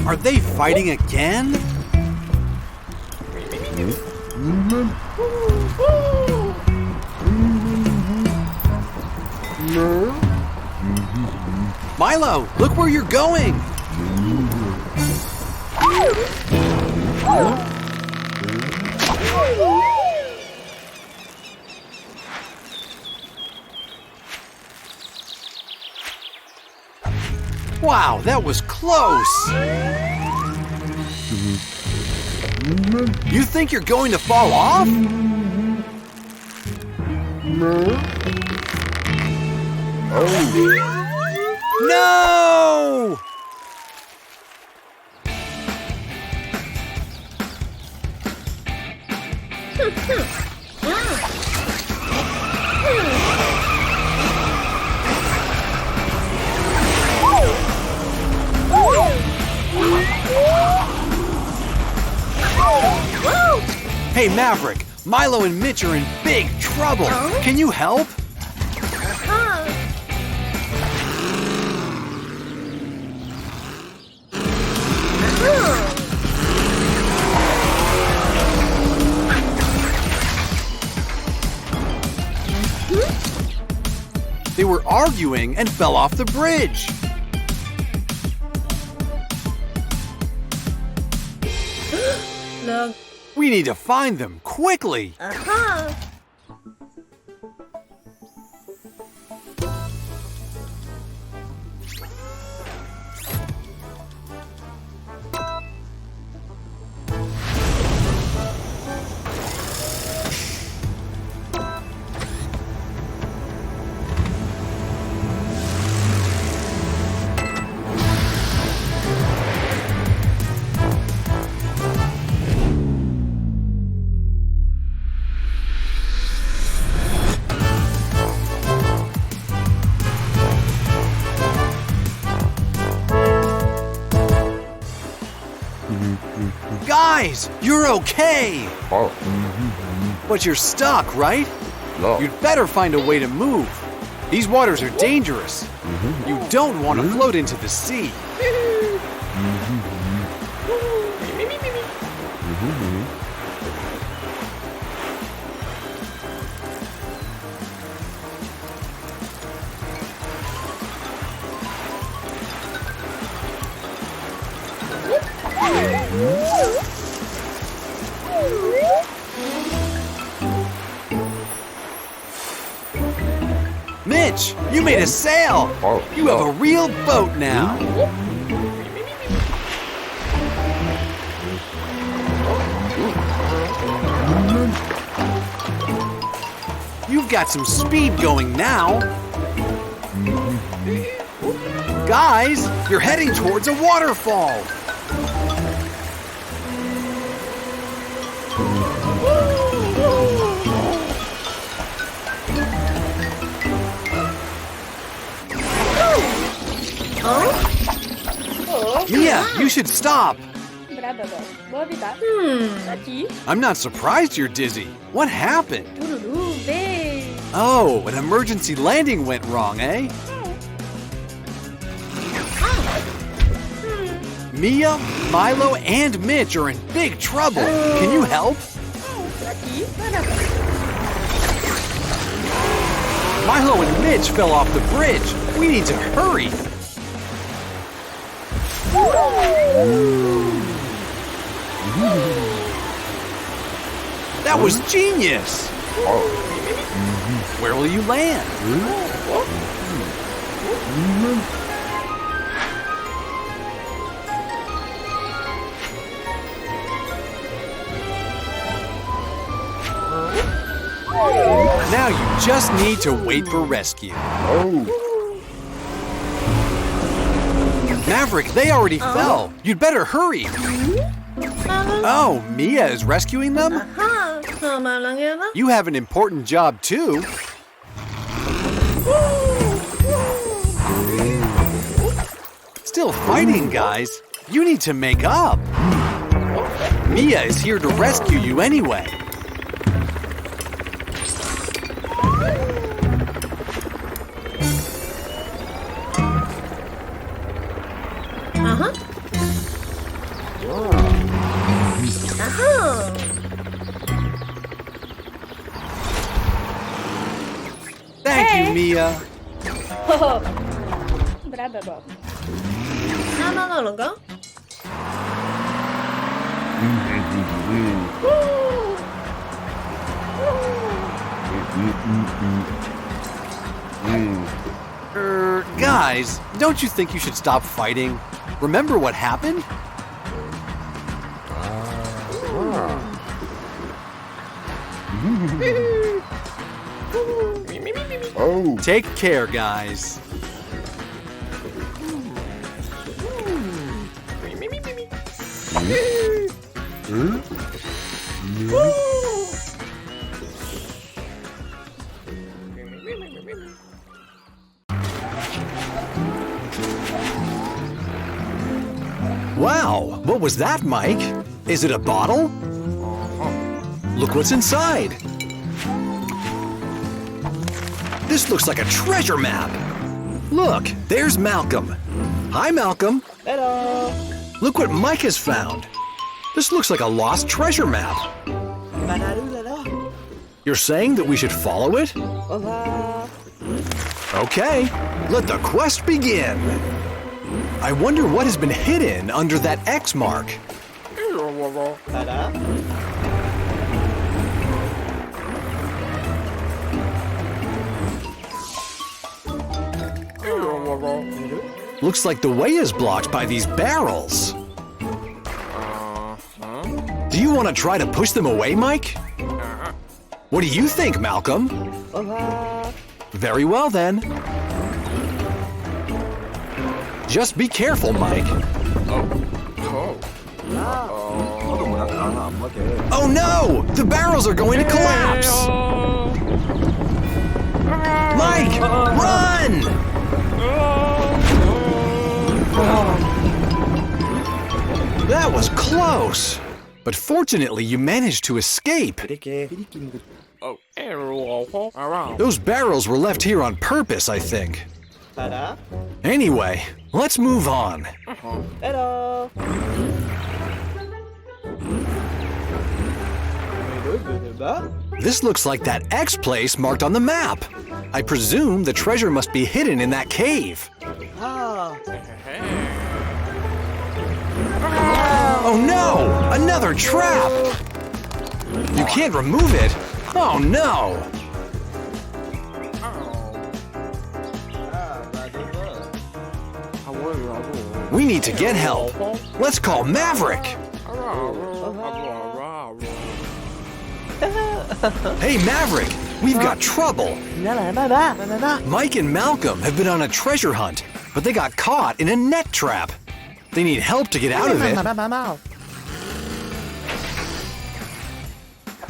Are they fighting again? Milo, look where you're going! Wow, that was close! You think you're going to fall off? No! Hey, Maverick, Milo and Mitch are in big trouble. Can you help? They were arguing and fell off the bridge. Look. We need to find them quickly. Guys, you're okay! But you're stuck, right? You'd better find a way to move. These waters are dangerous. You don't want to float into the sea. Mitch, you made a sail! You have a real boat now! You've got some speed going now! Guys, you're heading towards a waterfall! Mia, you should stop! I'm not surprised you're dizzy. What happened? Oh, an emergency landing went wrong, eh? Mia, Milo, and Mitch are in big trouble. Can you help? Milo and Mitch fell off the bridge. We need to hurry. That was genius! Where will you land? Now you just need to wait for rescue. Maverick, they already fell. You'd better hurry. Oh, Mia is rescuing them? You have an important job, too. Still fighting, guys. You need to make up. Mia is here to rescue you anyway. you, Mia. Braba, Bob. No, não go. Guys, don't you think you should stop fighting? Remember what happened? Oh. Take care, guys. Wow, what was that, Mike? Is it a bottle? Look what's inside. This looks like a treasure map. Look, there's Malcolm. Hi, Malcolm. Hello. Look what Mike has found. This looks like a lost treasure map. You're saying that we should follow it? Okay, let the quest begin. I wonder what has been hidden under that X mark. Looks like the way is blocked by these barrels. Do you want to try to push them away, Mike? What do you think, Malcolm? Very well then. Just be careful, Mike. Oh no! The barrels are going to collapse! Mike, run! That was close. But fortunately, you managed to escape. Those barrels were left here on purpose, I think. Anyway, let's move on. Hello. This looks like that X place marked on the map. I presume the treasure must be hidden in that cave. Oh no! Another trap! You can't remove it. Oh no! We need to get help. Let's call Maverick. Hey, Maverick, we've got trouble. Mike and Malcolm have been on a treasure hunt, but they got caught in a net trap. They need help to get out of it.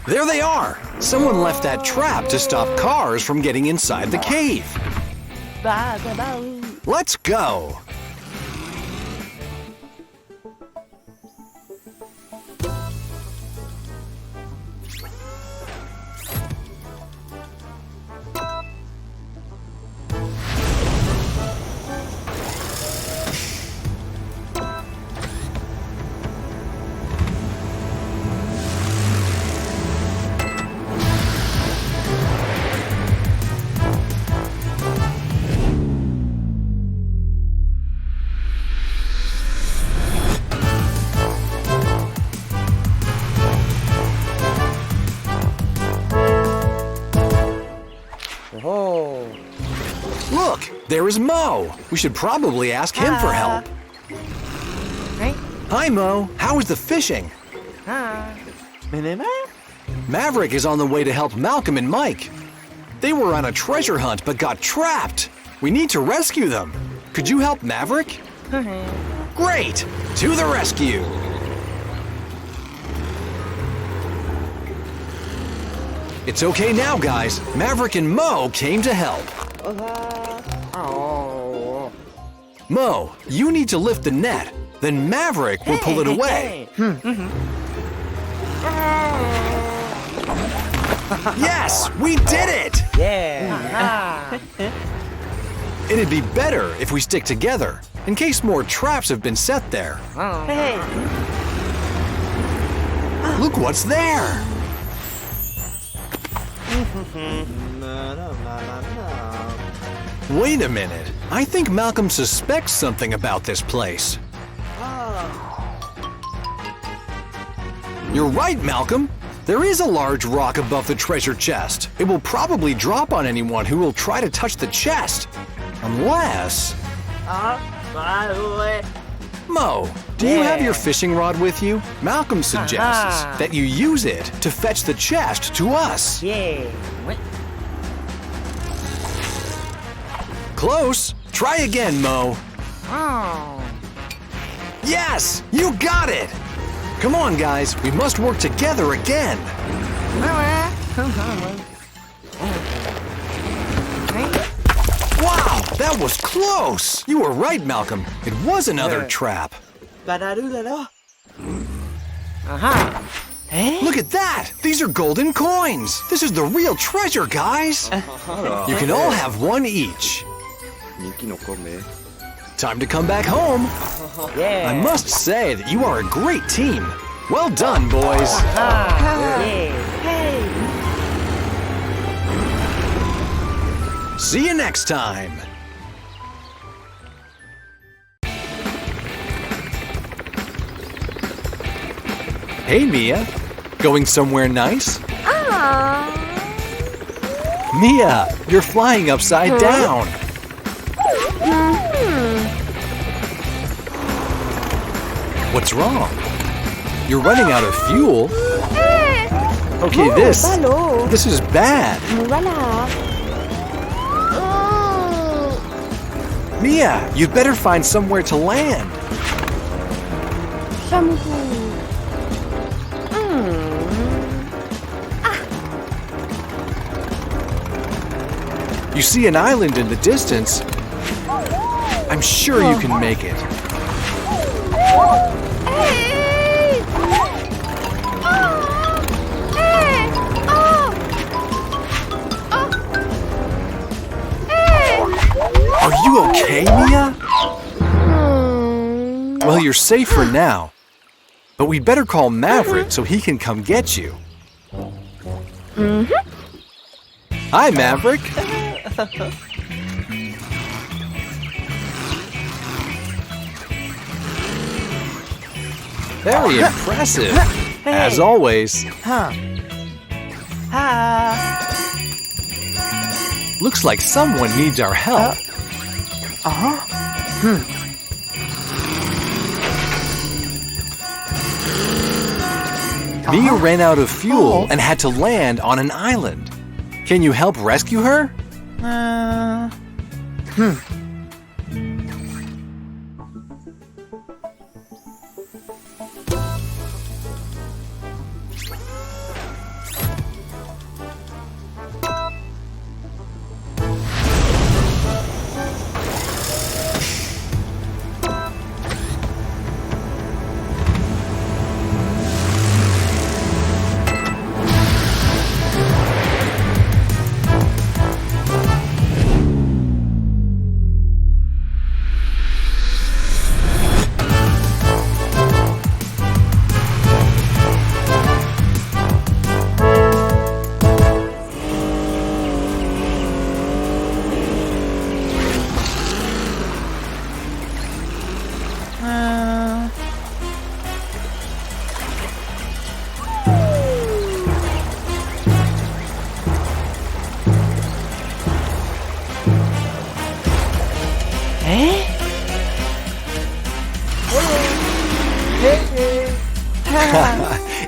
There they are. Someone left that trap to stop cars from getting inside the cave. Let's go. Look, there is Mo. We should probably ask him for help. Hi, Mo. How is the fishing? Maverick is on the way to help Malcolm and Mike. They were on a treasure hunt but got trapped. We need to rescue them. Could you help Maverick? Great! To the rescue! It's okay now, guys. Maverick and Mo came to help. Mo, you need to lift the net. Then Maverick will pull it away. Yes, we did it! Yeah. It'd be better if we stick together, in case more traps have been set there. Hey. Look what's there! Wait a minute. I think Malcolm suspects something about this place. You're right, Malcolm. There is a large rock above the treasure chest. It will probably drop on anyone who will try to touch the chest. Unless... Mo, do you have your fishing rod with you? Malcolm suggests that you use it to fetch the chest to us. Yeah. Close. Try again, Mo. Yes, you got it. Come on, guys. We must work together again. Wow, that was close. You were right, Malcolm. It was another trap. Look at that! These are golden coins! This is the real treasure, guys! You can all have one each. Time to come back home. I must say that you are a great team. Well done, boys. See you next time. Hey, Mia. Going somewhere nice? Mia, you're flying upside down. What's wrong? You're running out of fuel. Okay, this is bad. Mia, you'd better find somewhere to land. You see an island in the distance. I'm sure you can make it. Are you okay, Mia? Well, you're safe for now. But we'd better call Maverick so he can come get you. Hi, Maverick. Very impressive, as always. Looks like someone needs our help. Mia ran out of fuel and had to land on an island. Can you help rescue her?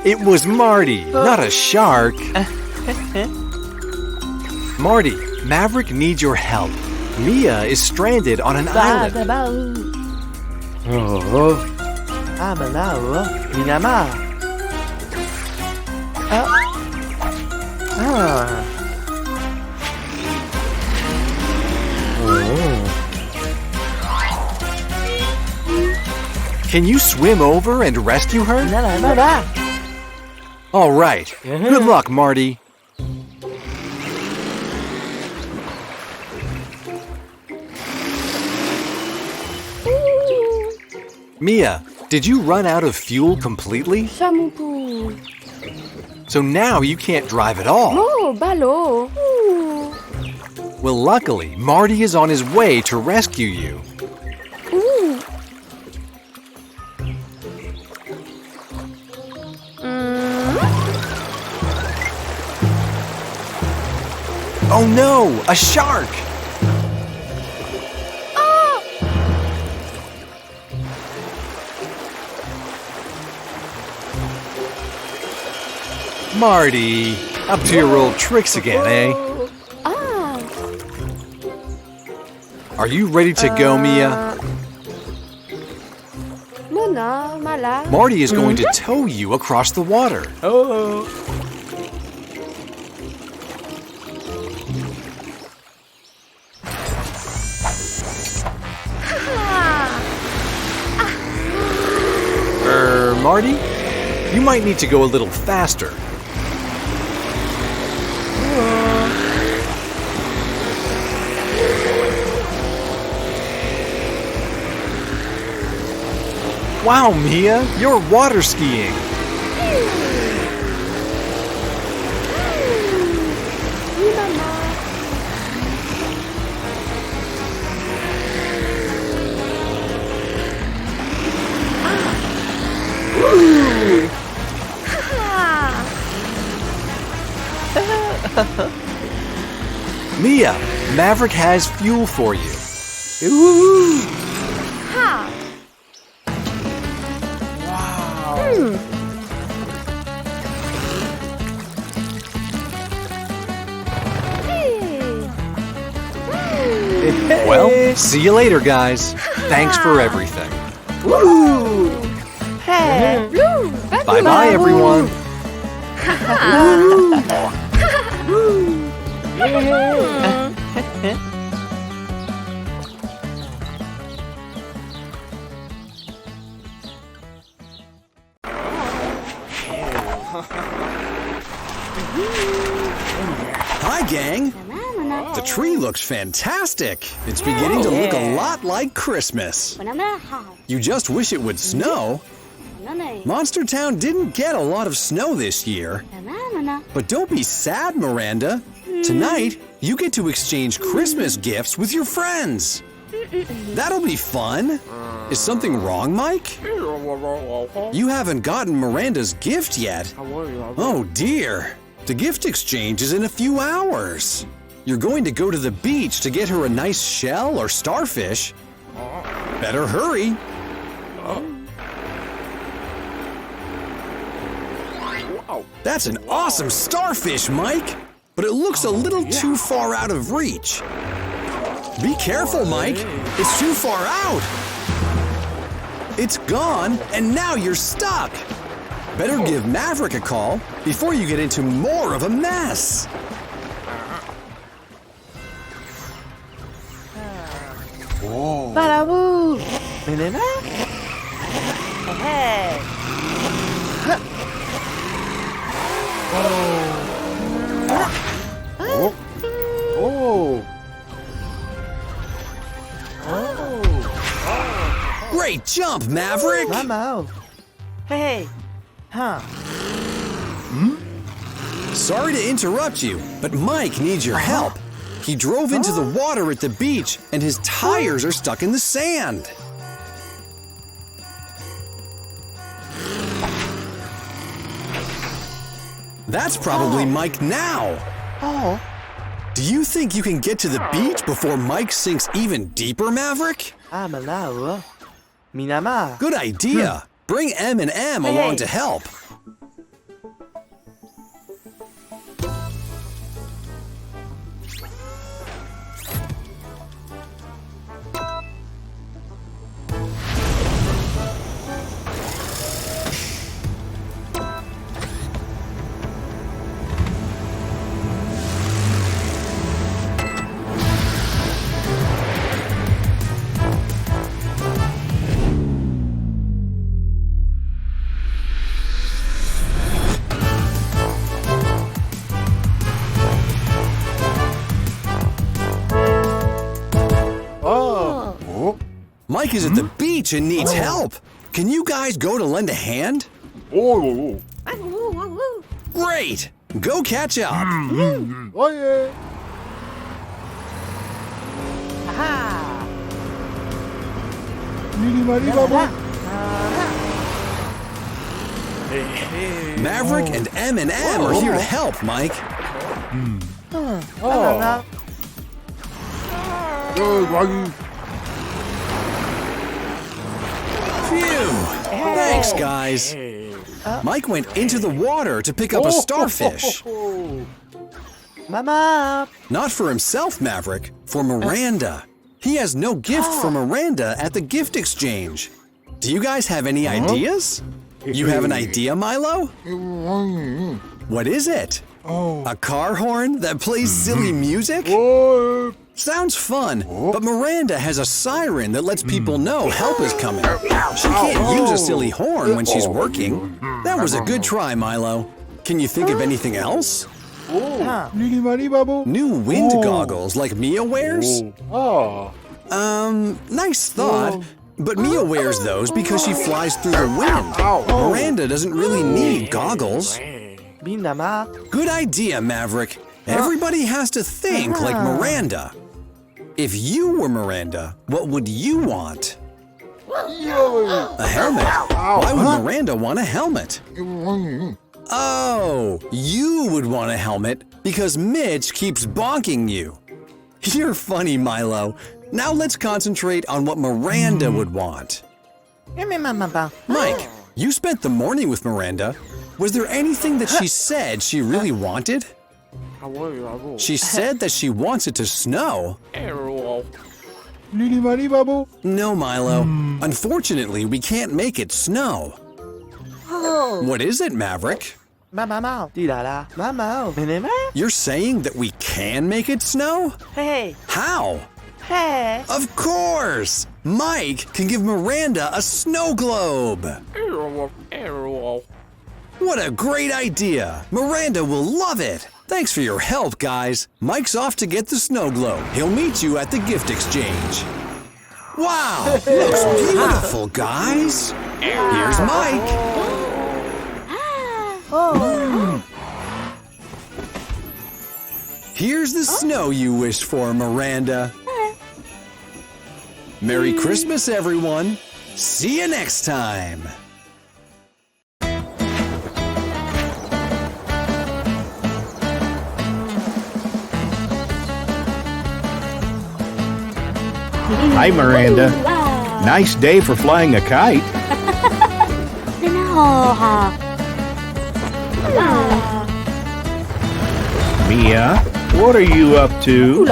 It was Marty, not a shark. Marty, Maverick needs your help. Mia is stranded on an island. Can you swim over and rescue her? All right. Good luck, Marty. Mia, did you run out of fuel completely? So now you can't drive at all. Well, luckily, Marty is on his way to rescue you. Oh no, a shark! Marty, up to your old tricks again, eh? Are you ready to go, Mia? Marty is going to tow you across the water. Oh. Marty? You might need to go a little faster. Wow, Mia, you're water skiing. Mia, Maverick has fuel for you. Ooh. Well, see you later, guys. Thanks for everything. Woo! Hey! Bye-bye, everyone. Hi, gang. The tree looks fantastic. It's beginning to look a lot like Christmas. You just wish it would snow. Monster Town didn't get a lot of snow this year. But don't be sad, Miranda. Tonight, you get to exchange Christmas gifts with your friends. That'll be fun. Is something wrong, Mike? You haven't gotten Miranda's gift yet. Oh dear. The gift exchange is in a few hours. You're going to go to the beach to get her a nice shell or starfish. Better hurry. That's an awesome starfish, Mike. But it looks a little too far out of reach. Be careful, Mike. It's too far out. It's gone, and now you're stuck. Better give Maverick a call before you get into more of a mess. Balaboo! Menena? Hey! Great jump, Maverick! Mama! Hey! Huh? Sorry to interrupt you, but Mike needs your help. He drove into the water at the beach, and his tires are stuck in the sand. That's probably Mike now. Oh. Do you think you can get to the beach before Mike sinks even deeper, Maverick? Malawa. Minama. Good idea. Bring M and M along to help. Mike is at the beach and needs help. Can you guys go to lend a hand? Great! Go catch up. Maverick and M&M are here to help, Mike. Banana. Phew! Thanks, guys. Mike went into the water to pick up a starfish. Mama. Not for himself, Maverick, for Miranda. He has no gift for Miranda at the gift exchange. Do you guys have any ideas? You have an idea, Milo? What is it? A car horn that plays silly music? Sounds fun, but Miranda has a siren that lets people know help is coming. She can't use a silly horn when she's working. That was a good try, Milo. Can you think of anything else? New wind goggles like Mia wears? Nice thought. But Mia wears those because she flies through the wind. Miranda doesn't really need goggles. Binama. Good idea, Maverick. Everybody has to think like Miranda. If you were Miranda, what would you want? A helmet. Why would Miranda want a helmet? Oh, you would want a helmet because Mitch keeps bonking you. You're funny, Milo. Now let's concentrate on what Miranda would want. Mike, you spent the morning with Miranda. Was there anything that she said she really wanted? She said that she wants it to snow. No, Milo. Unfortunately, we can't make it snow. What is it, Maverick? Mama. Dilala. Mama. Benema. You're saying that we can make it snow? Hey. How? Hey. Of course! Mike can give Miranda a snow globe! What a great idea! Miranda will love it! Thanks for your help, guys. Mike's off to get the snow globe. He'll meet you at the gift exchange. Wow! Looks beautiful, guys! Here's Mike! Here's the snow you wished for, Miranda. Merry Christmas, everyone. See you next time. Hi, Miranda. Nice day for flying a kite. Mia, what are you up to?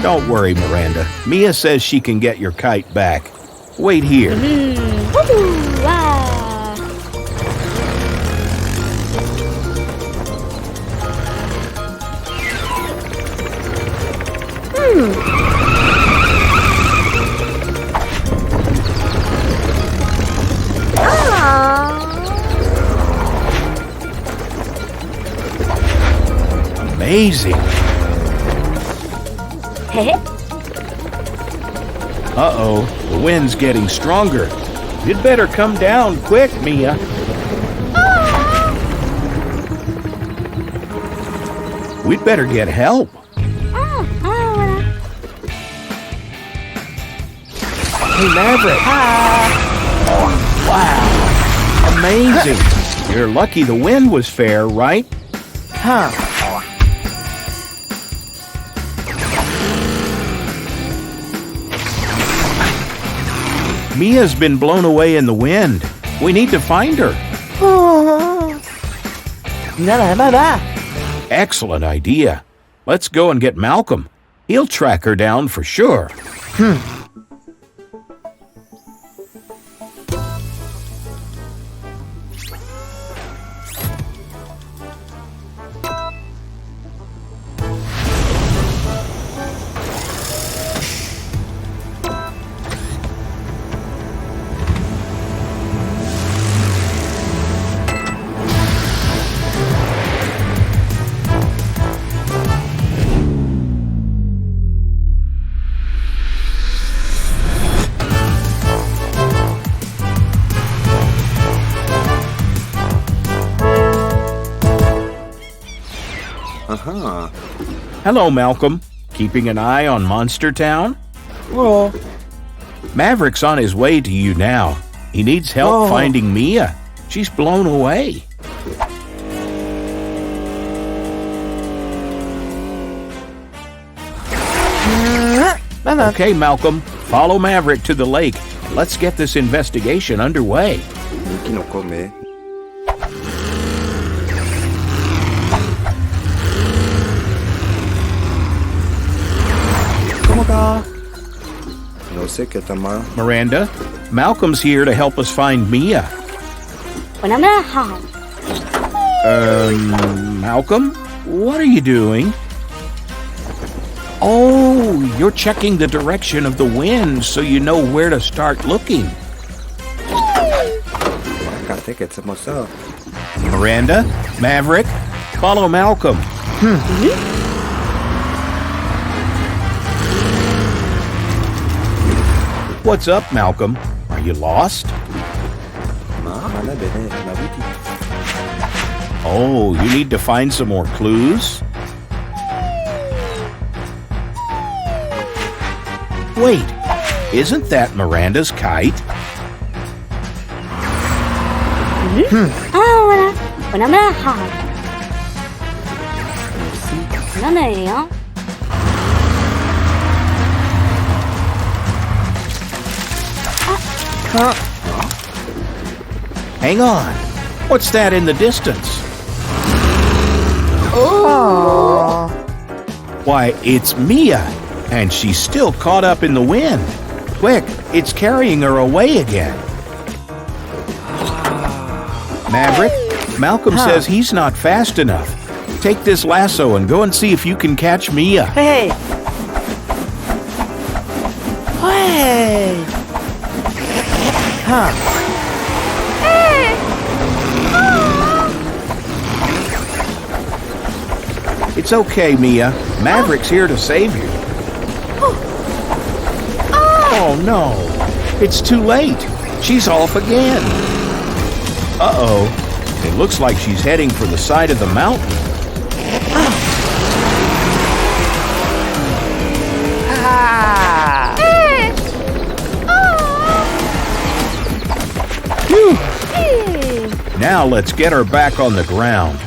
Don't worry, Miranda. Mia says she can get your kite back. Wait here. Amazing. Uh-oh, the wind's getting stronger. You'd better come down quick, Mia. We'd better get help. Hey, Maverick. Wow, amazing. You're lucky the wind was fair, right? Mia's been blown away in the wind. We need to find her. Excellent idea. Let's go and get Malcolm. He'll track her down for sure. Hello, Malcolm. Keeping an eye on Monster Town? Oh. Maverick's on his way to you now. He needs help finding Mia. She's blown away. Mama. Okay, Malcolm. Follow Maverick to the lake. Let's get this investigation underway. ¿Cómo va? No sé qué está mal. Miranda, Malcolm's here to help us find Mia. Malcolm? What are you doing? Oh, you're checking the direction of the wind so you know where to start looking. Fíjate que se mozó. Miranda, Maverick, follow Malcolm. What's up, Malcolm? Are you lost? Oh, you need to find some more clues? Wait, isn't that Miranda's kite? Hang on. What's that in the distance? Why, it's Mia, and she's still caught up in the wind. Quick, it's carrying her away again. Maverick, Malcolm says he's not fast enough. Take this lasso and go and see if you can catch Mia. Hey. Hey. Huh. It's okay, Mia. Maverick's here to save you. Oh, no. It's too late. She's off again. Uh-oh. It looks like she's heading for the side of the mountain. Phew. Now let's get her back on the ground.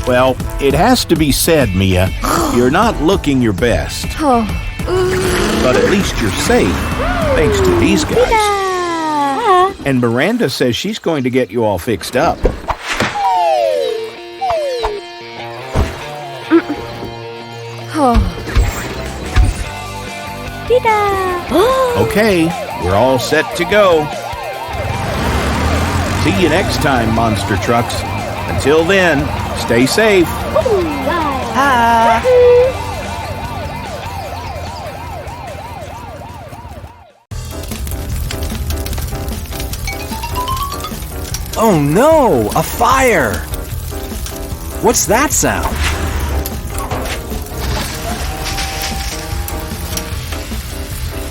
Well, it has to be said, Mia, you're not looking your best. But at least you're safe, thanks to these guys. And Miranda says she's going to get you all fixed up. Okay, we're all set to go. See you next time, Monster Trucks. Until then, stay safe. Oh no, a fire! What's that sound?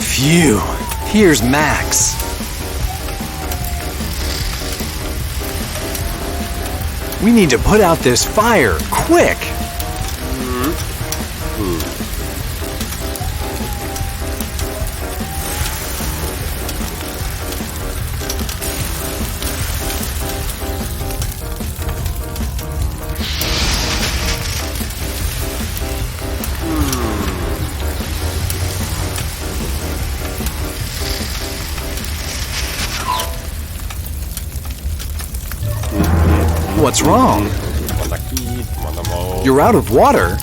Phew, here's Max. We need to put out this fire, quick! What's wrong? You're out of water?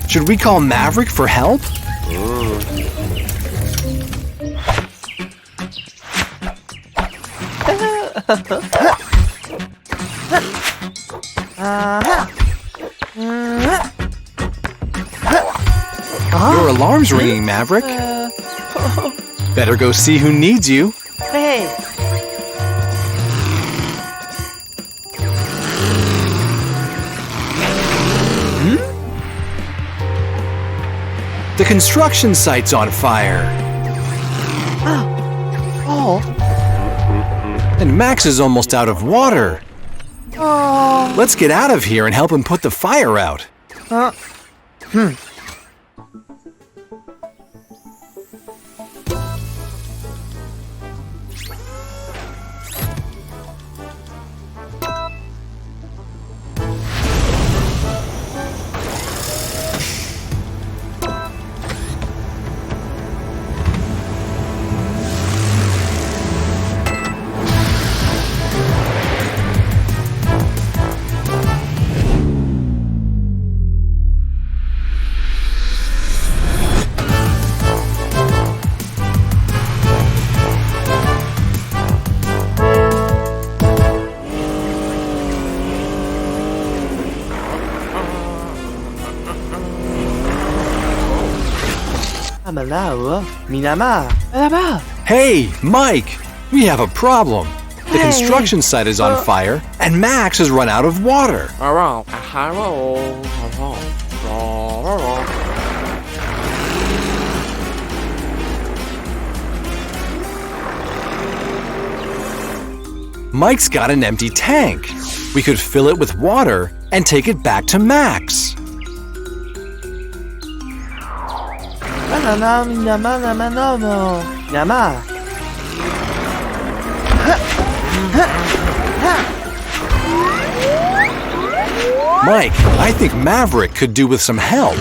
Should we call Maverick for help? Your alarm's ringing, Maverick. Better go see who needs you. Hey. The construction site's on fire. And Max is almost out of water. Let's get out of here and help him put the fire out. Hey, Mike! We have a problem. The construction site is on fire, and Max has run out of water. Mike's got an empty tank. We could fill it with water and take it back to Max. Mike, I think Maverick could do with some help.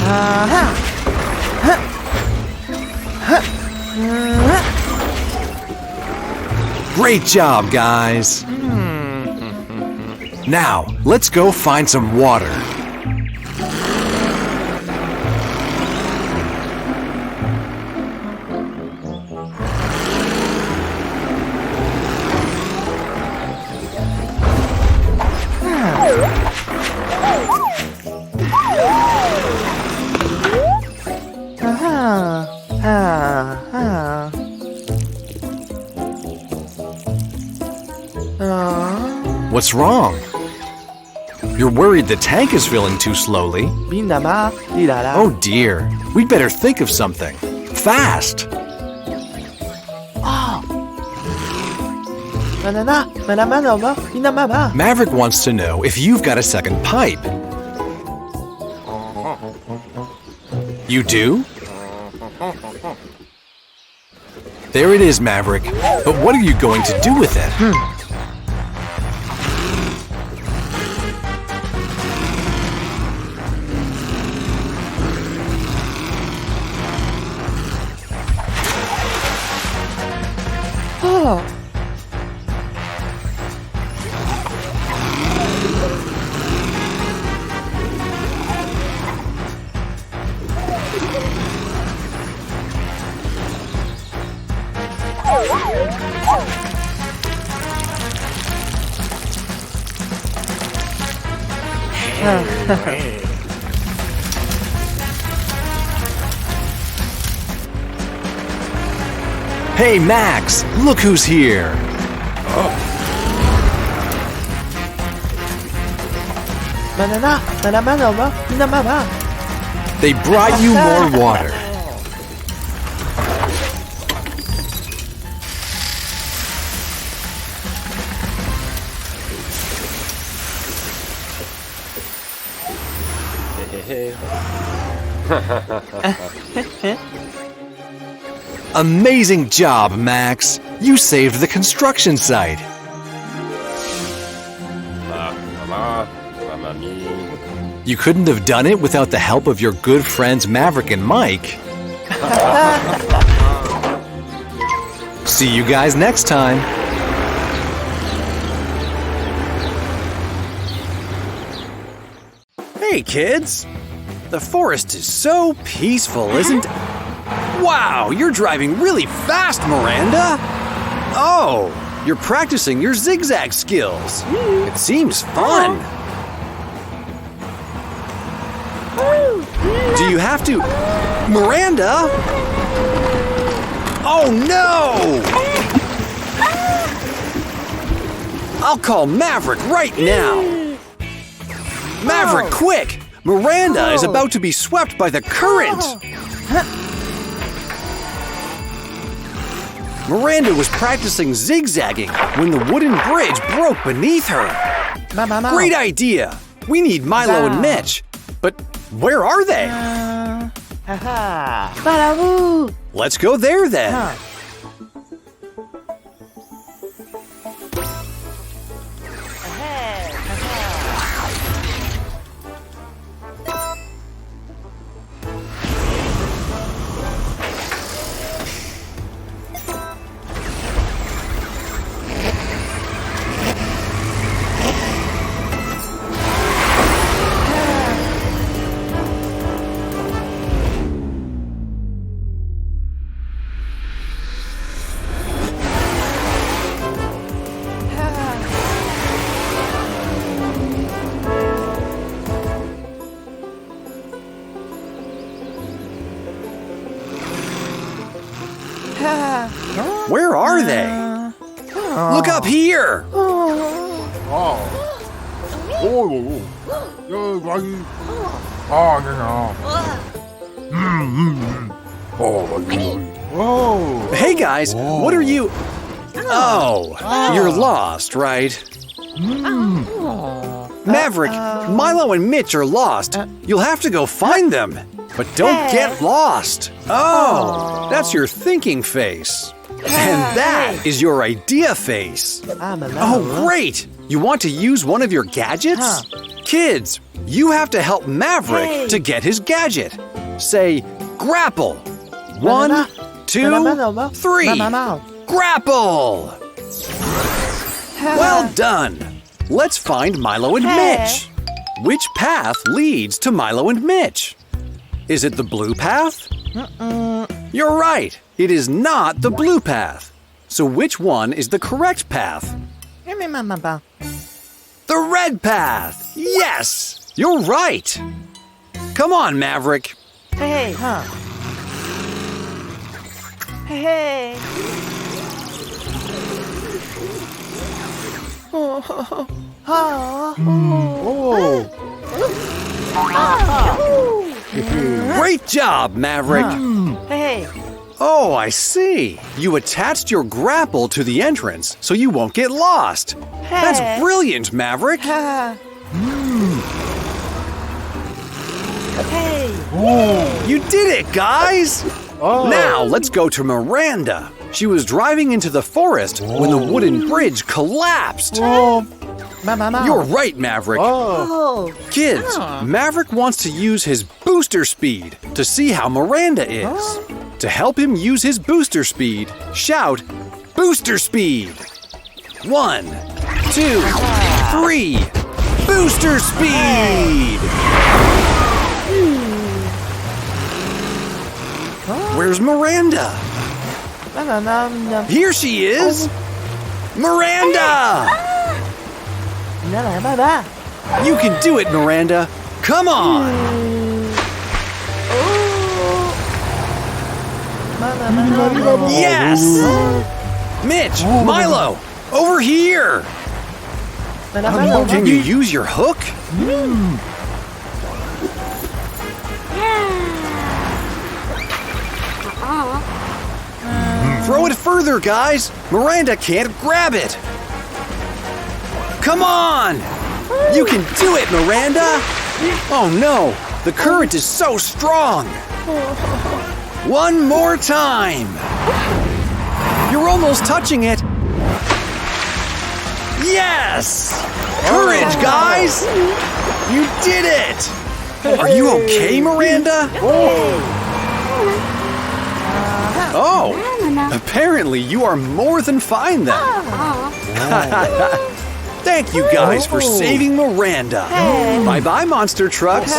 Great job, guys. Now, let's go find some water. What's wrong? You're worried the tank is filling too slowly? Oh dear, we'd better think of something. Fast! Maverick wants to know if you've got a second pipe. You do? There it is, Maverick. But what are you going to do with it? Hey, Max! Look who's here! They brought you more water. Amazing job, Max! You saved the construction site. You couldn't have done it without the help of your good friends Maverick and Mike. See you guys next time. Hey, kids! The forest is so peaceful, isn't it? Wow, you're driving really fast, Miranda! Oh, you're practicing your zigzag skills. It seems fun. Do you have to... Miranda? Oh, no! I'll call Maverick right now. Maverick, quick! Miranda is about to be swept by the current. Miranda was practicing zigzagging when the wooden bridge broke beneath her. Great idea! We need Milo and Mitch. But where are they? Let's go there then. Where are they? Look up here! Hey guys, what are you? Oh, you're lost, right? Maverick, Milo and Mitch are lost. You'll have to go find them. But don't get lost. Oh, that's your thinking face. And that is your idea face. Oh, great. You want to use one of your gadgets? Kids, you have to help Maverick to get his gadget. Say, grapple. 1, 2, 3. Grapple! Well done. Let's find Milo and Mitch. Which path leads to Milo and Mitch? Is it the blue path? You're right. It is not the blue path. So which one is the correct path? The red path. Yes, you're right. Come on, Maverick. Hey. Great job, Maverick. Hey. Oh, I see. You attached your grapple to the entrance so you won't get lost. That's brilliant, Maverick. You did it, guys. Now let's go to Miranda. She was driving into the forest when the wooden bridge collapsed. You're right, Maverick. Kids, Maverick wants to use his booster speed to see how Miranda is. To help him use his booster speed, shout, booster speed. 1, 2, 3. Booster speed! Where's Miranda? Here she is! Miranda! You can do it, Miranda. Come on! Yes! Mitch, Milo, over here! Can you use your hook? Throw it further, guys! Miranda can't grab it! Come on! You can do it, Miranda! Oh no! The current is so strong! One more time! You're almost touching it! Yes! Courage, guys! You did it! Are you okay, Miranda? Oh! Apparently you are more than fine then! Thank you guys for saving Miranda! Bye-bye, monster trucks!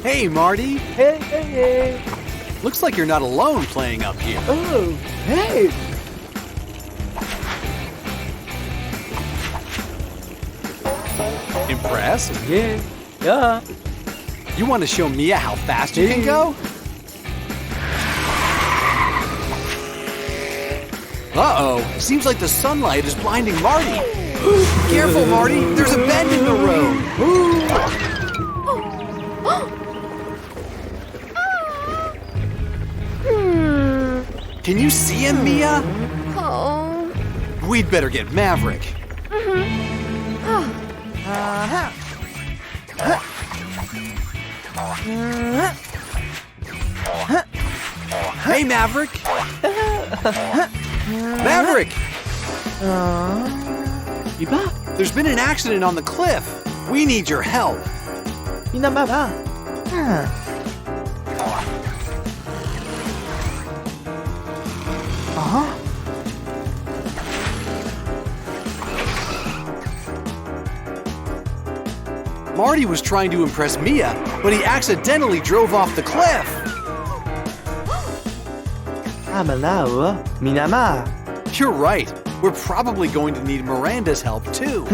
Hey, Marty! Hey. Looks like you're not alone playing up here. Oh, hey. Impressed? Yeah. You want to show Mia how fast you can go? Uh-oh, seems like the sunlight is blinding Marty. Careful, Marty! There's a bend in the road! Can you see him, Mia? Oh. We'd better get Maverick. Hey, Maverick! Maverick! 이봐. There's been an accident on the cliff. We need your help. 이나마 봐. Marty was trying to impress Mia, but he accidentally drove off the cliff. 아마나우. 미나마. You're right. We're probably going to need Miranda's help, too.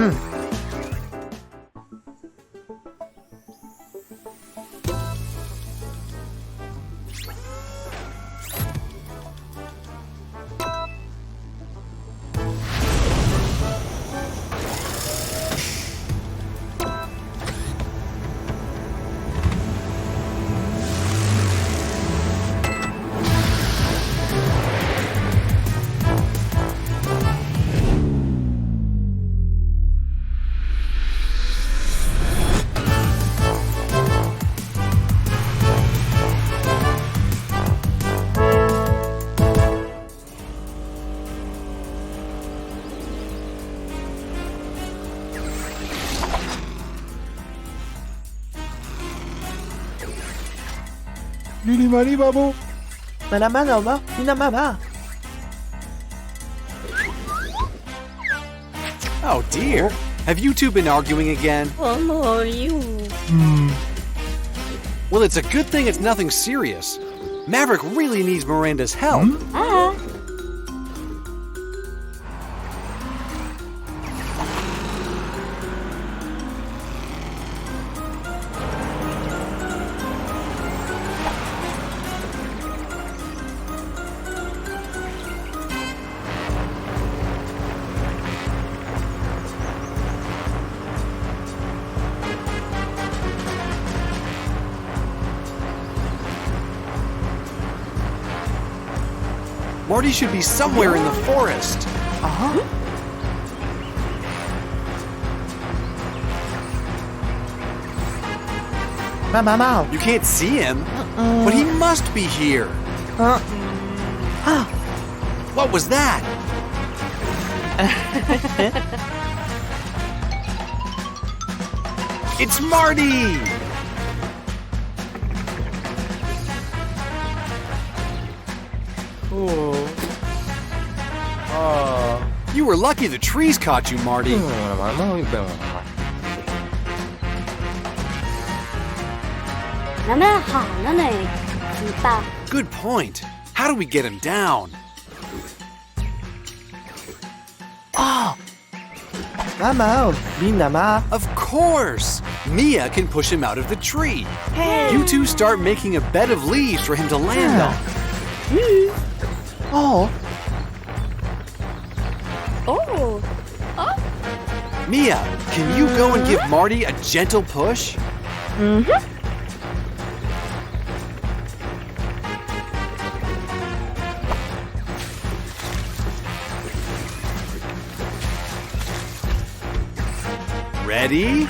미니마니 바보. 마나마 나와. 이나마 봐. Oh, dear. Have you two been arguing again? 어머, you. Well, it's a good thing it's nothing serious. Maverick really needs Miranda's help. Marty should be somewhere in the forest. 마마마. You can't see him, but he must be here. What was that? It's Marty! You were lucky the trees caught you, Marty. Good point. How do we get him down? 마마. 미나마. Of course! Mia can push him out of the tree. You two start making a bed of leaves for him to land on. Oh. Oh. Mia, can you go and give Marty a gentle push? Ready?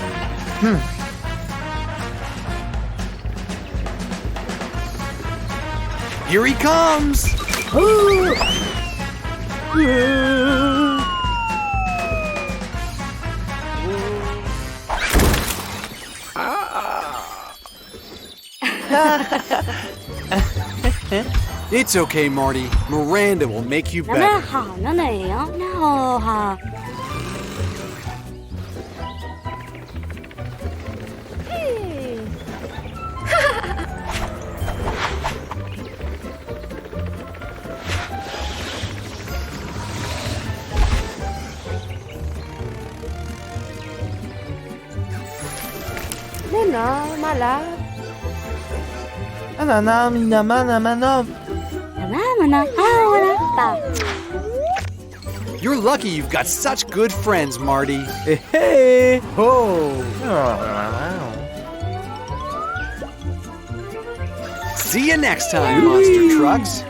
Here he comes! It's okay, Marty. Miranda will make you better. 아나나 미나마 나마너. You're lucky you've got such good friends, Marty. Hey. Oh. See you next time, monster trucks.